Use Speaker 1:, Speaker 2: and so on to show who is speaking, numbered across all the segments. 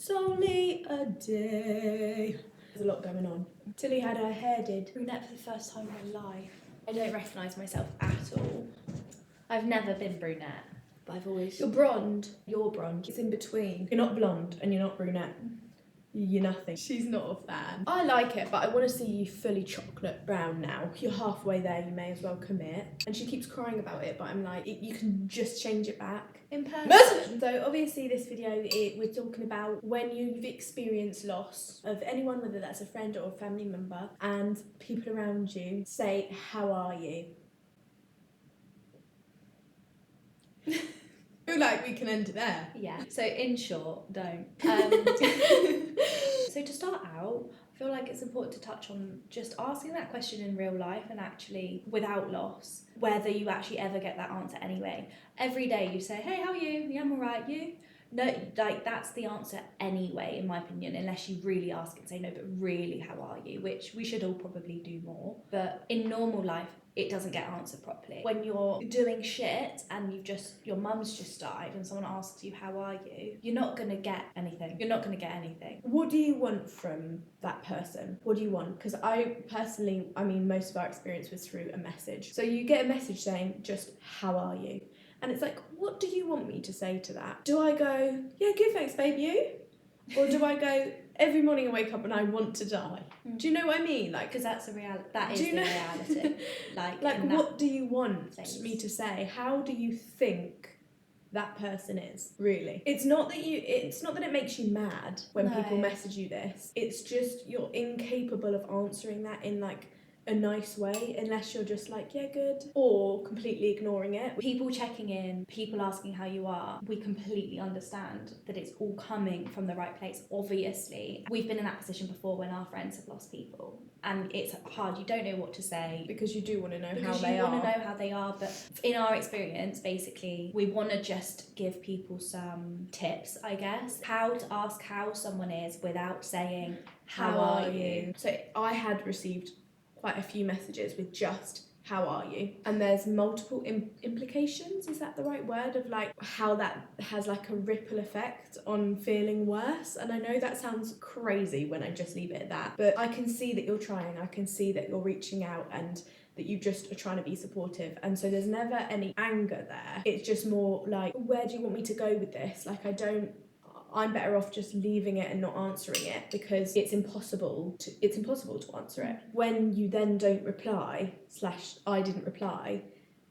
Speaker 1: It's only a day. There's a lot going on. Tilly had her hair did brunette for the first time in her life. I don't recognise myself at all.
Speaker 2: I've never been brunette, but I've always...
Speaker 1: You're blonde. You're blonde. It's in between. You're not blonde and you're not brunette. You're nothing. She's not a fan. I like it, but I want to see you fully chocolate brown now. You're halfway there, you may as well commit. And she keeps crying about it, but I'm like, you can just change it back in person. So obviously this video, we're talking about when you've experienced loss of anyone, whether that's a friend or a family member, and people around you say, how are you? I feel like we can end it there.
Speaker 2: Yeah, so in short, don't. So to start out, I feel like it's important to touch on just asking that question in real life and actually, without loss, whether you actually ever get that answer anyway. Every day you say, hey, how are you? Yeah, I'm all right, you? No, like that's the answer anyway, in my opinion, unless you really ask and say, no, but really, how are you? Which we should all probably do more. But in normal life, it doesn't get answered properly. When you're doing shit and your mum's just died and someone asks you, how are you? You're not gonna get anything. You're not gonna get anything.
Speaker 1: What do you want from that person? What do you want? Because I personally, most of our experience was through a message. So you get a message saying just, how are you? And it's like, what do you want me to say to that? Do I go, yeah, good, thanks, babe, you? Or do I go, every morning I wake up and I want to die? Do you know what I mean? Like,
Speaker 2: because that's a reality. That is the reality.
Speaker 1: Like what do you want me to say? How do you think that person is, really? It's not that it makes you mad when people message you this. It's just you're incapable of answering that in like a nice way, unless you're just like, yeah, good, or completely ignoring it.
Speaker 2: People checking in, people asking how you are, we completely understand that it's all coming from the right place. Obviously, we've been in that position before when our friends have lost people, and it's hard. You don't know what to say
Speaker 1: because you do want to know how they are.
Speaker 2: Because you want to know how they are, but in our experience, basically, we want to just give people some tips, I guess, how to ask how someone is without saying, how are you?
Speaker 1: So I had received quite a few messages with just, how are you? And there's multiple implications, is that the right word, of like how that has like a ripple effect on feeling worse. And I know that sounds crazy when I just leave it at that, but I can see that you're trying, I can see that you're reaching out and that you just are trying to be supportive. And so there's never any anger there. It's just more like, where do you want me to go with this? Like, I'm better off just leaving it and not answering it, because it's impossible to answer it. When you then don't reply / I didn't reply,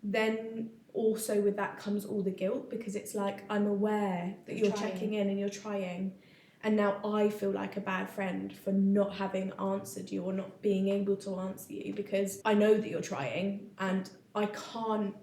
Speaker 1: then also with that comes all the guilt, because it's like, I'm aware that you're checking in and you're trying, and now I feel like a bad friend for not having answered you or not being able to answer you, because I know that you're trying and I can't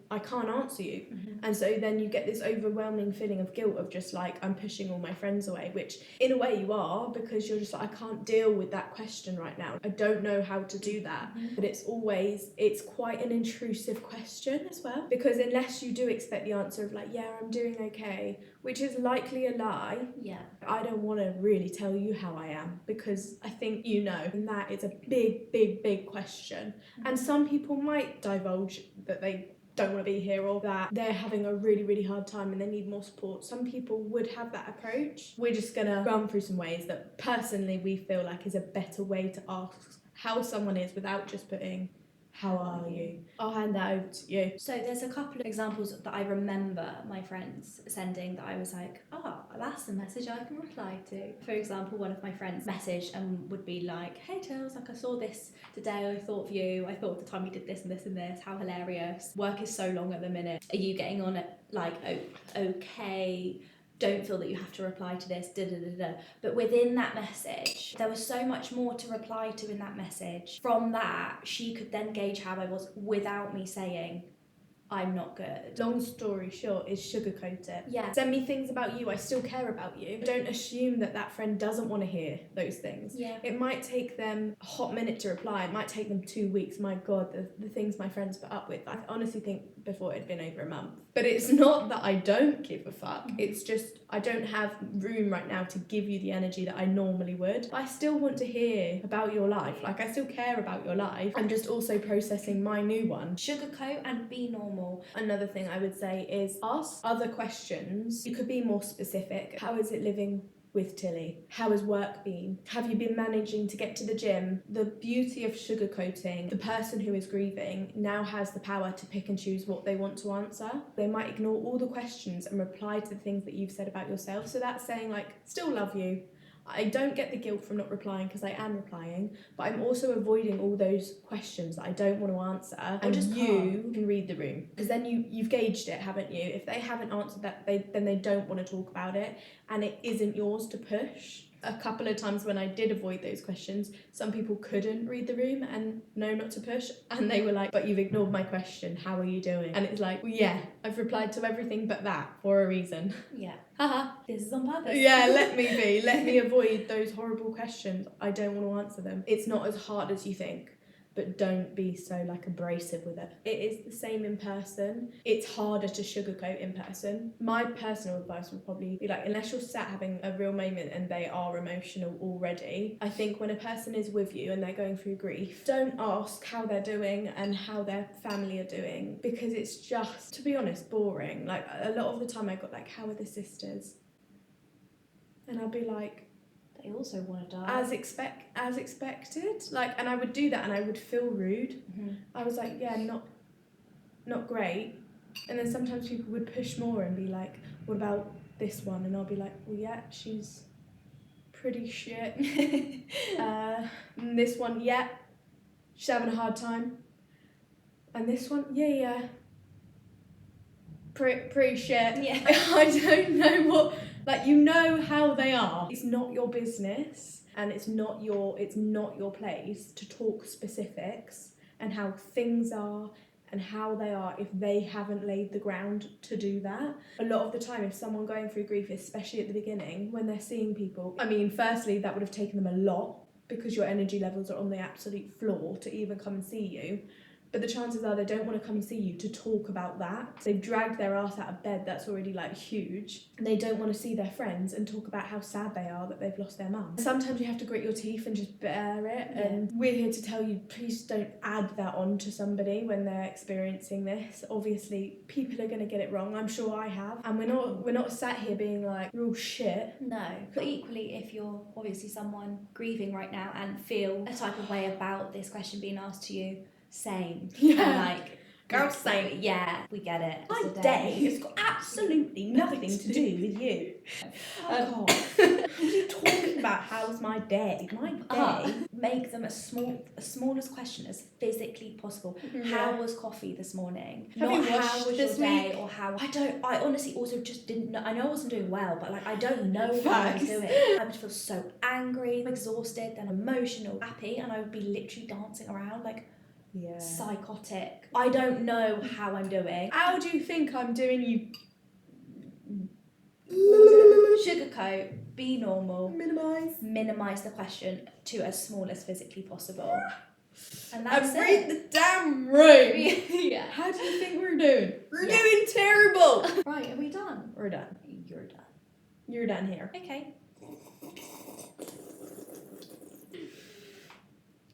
Speaker 1: answer you. And so then you get this overwhelming feeling of guilt of just like, I'm pushing all my friends away, which in a way you are, because you're just like, I can't deal with that question right now. I don't know how to do that. But it's quite an intrusive question as well, because unless you do expect the answer of like, yeah, I'm doing okay, which is likely a lie.
Speaker 2: Yeah.
Speaker 1: I don't want to really tell you how I am, because I think you know, and that is a big question. And some people might divulge that they don't want to be here, or that they're having a really hard time and they need more support. Some people would have that approach. We're just gonna run through some ways that personally we feel like is a better way to ask how someone is without just putting, how are you? I'll hand that over to you.
Speaker 2: So there's a couple of examples that I remember my friends sending that I was like, oh, that's a message I can reply to. For example, one of my friends messaged and would be like, hey Tills, like I saw this today, I thought of you, I thought at the time you did this and this and this, how hilarious. Work is so long at the minute. Are you getting on it like, okay? Don't feel that you have to reply to this, But within that message, there was so much more to reply to in that message. From that, she could then gauge how I was without me saying, I'm not good.
Speaker 1: Long story short is sugarcoat it.
Speaker 2: Yeah.
Speaker 1: Send me things about you, I still care about you. Don't assume that friend doesn't want to hear those things.
Speaker 2: Yeah.
Speaker 1: It might take them a hot minute to reply. It might take them 2 weeks. My God, the things my friends put up with. I honestly think before it had been over a month. But it's not that I don't give a fuck. It's just I don't have room right now to give you the energy that I normally would. I still want to hear about your life. Like, I still care about your life. I'm just also processing my new one.
Speaker 2: Sugarcoat and be normal.
Speaker 1: Another thing I would say is ask other questions. You could be more specific. How is it living with Tilly? How has work been? Have you been managing to get to the gym? The beauty of sugarcoating, the person who is grieving now has the power to pick and choose what they want to answer. They might ignore all the questions and reply to the things that you've said about yourself. So that's saying like, still love you. I don't get the guilt from not replying because I am replying, but I'm also avoiding all those questions that I don't want to answer. And
Speaker 2: just
Speaker 1: you can read the room, because then you've gauged it, haven't you? If they haven't answered that, then they don't want to talk about it, and it isn't yours to push. A couple of times when I did avoid those questions, some people couldn't read the room and know not to push, and they were like, but you've ignored my question, how are you doing? And it's like, well, yeah, I've replied to everything but that for a reason.
Speaker 2: Yeah.
Speaker 1: Haha.
Speaker 2: This is on purpose.
Speaker 1: Yeah, let me avoid those horrible questions. I don't want to answer them. It's not as hard as you think, but don't be so like abrasive with it. It is the same in person. It's harder to sugarcoat in person. My personal advice would probably be like, unless you're sat having a real moment and they are emotional already, I think when a person is with you and they're going through grief, don't ask how they're doing and how their family are doing, because it's just, to be honest, boring. Like a lot of the time I got like, how are the sisters? And I'd be like,
Speaker 2: they also want to die.
Speaker 1: as expected. Like, and I would do that and I would feel rude.
Speaker 2: Mm-hmm.
Speaker 1: I was like, yeah, not great. And then sometimes people would push more and be like, what about this one? And I'll be like, well, yeah, she's pretty shit. And this one, yeah, she's having a hard time. And this one, yeah. Pretty shit.
Speaker 2: Yeah.
Speaker 1: I don't know what, like, you know how they are. It's not your business, and it's not your place to talk specifics and how things are and how they are if they haven't laid the ground to do that. A lot of the time, if someone going through grief, especially at the beginning, when they're seeing people, I mean, firstly, that would have taken them a lot because your energy levels are on the absolute floor to even come and see you. But the chances are they don't want to come and see you to talk about that. They've dragged their ass out of bed, that's already like huge. And they don't want to see their friends and talk about how sad they are that they've lost their mum. Sometimes you have to grit your teeth and just bear it.
Speaker 2: Yeah.
Speaker 1: And we're here to tell you, please don't add that on to somebody when they're experiencing this. Obviously, people are going to get it wrong. I'm sure I have. And we're not sat here being like, you're all shit.
Speaker 2: No. But equally, if you're obviously someone grieving right now and feel a type of way about this question being asked to you, same.
Speaker 1: Yeah.
Speaker 2: And like,
Speaker 1: Girls say,
Speaker 2: yeah, we get it.
Speaker 1: my
Speaker 2: It's a
Speaker 1: day has got absolutely nothing to do with you. What are you talking about? How's my day? My day.
Speaker 2: Make them as smallest question as physically possible.
Speaker 1: Yeah.
Speaker 2: How was coffee this morning?
Speaker 1: Have
Speaker 2: Not
Speaker 1: you
Speaker 2: how
Speaker 1: washed
Speaker 2: was
Speaker 1: this
Speaker 2: your day
Speaker 1: week?
Speaker 2: or how. I honestly also just didn't know. I know I wasn't doing well, but like I don't know how I was
Speaker 1: Facts.
Speaker 2: doing. I would feel so angry, exhausted, then emotional, happy, and I would be literally dancing around like
Speaker 1: Yeah.
Speaker 2: psychotic. I don't know how I'm doing.
Speaker 1: How do you think I'm doing, you?
Speaker 2: Sugarcoat, be normal,
Speaker 1: Minimise
Speaker 2: the question to as small as physically possible. And
Speaker 1: and
Speaker 2: that's
Speaker 1: read
Speaker 2: it.
Speaker 1: the damn room.
Speaker 2: Yeah.
Speaker 1: How do you think we're doing? We're
Speaker 2: Yeah.
Speaker 1: doing terrible.
Speaker 2: Right, are we done?
Speaker 1: We're done.
Speaker 2: You're done.
Speaker 1: You're done here.
Speaker 2: Okay.